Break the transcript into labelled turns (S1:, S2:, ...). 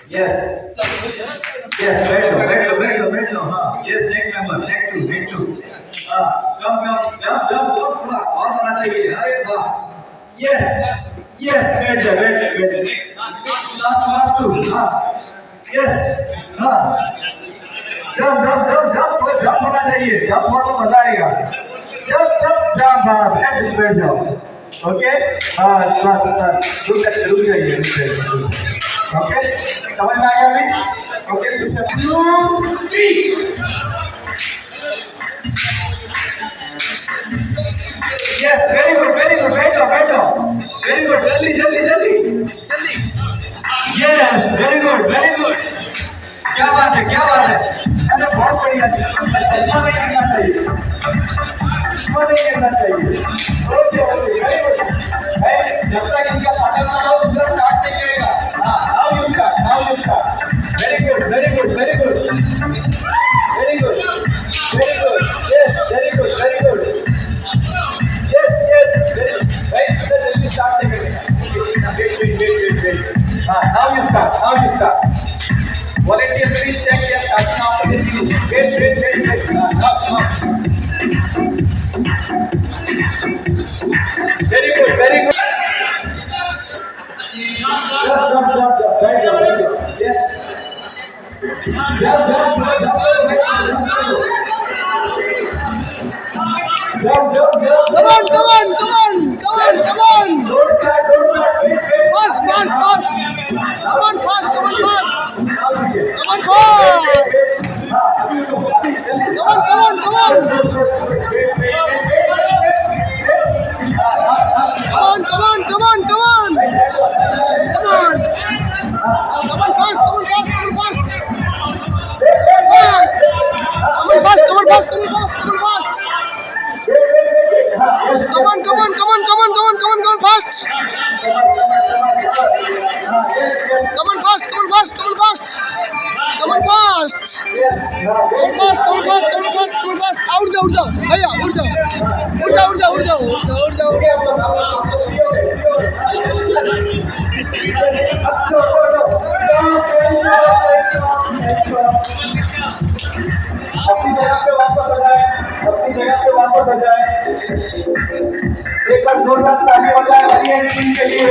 S1: Yes. Yes, wait, no. Yes, next number, next two. Come, jump, थोड़ा और बढ़ना चाहिए. अरे वाह. Yes, wait there. Next, last two. Yes. Jump, थोड़ा jump होना चाहिए. Jump हो तो मजा आएगा. Jump, बैठ जाओ. ओके, बस. रुक जाइए. ओके, समझ में आ गया अभी? ओके, 2, 3. Yes, very good. बैठो. Very good. जल्दी. Yes, very good. क्या बात है? अरे बहुत बढ़िया. इसमें नहीं गिरना चाहिए. Okay, very good. जब तक इनका पार्टनर ना हो दूसरा स्टार्ट नहीं करेगा. Now you start. Very good. Yes, very good. Yes, very good. Right, इधर जल्दी स्टार्ट नहीं करेगा. Wait. Now you start. Volunteers, please check your starting after the finish. Wait. Now. Very good. Jump. Right. Yes. Jump.
S2: Come on.
S1: Don't start. Wait.
S2: Fast. Come on, fast.
S1: Now you
S2: Come on, fast. उड़ जाओ भैया, उड़
S1: अपनी जगह पे वापस आ जाए. एक बार जोरदार ताली बजाएं हरियाणा टीम के लिए.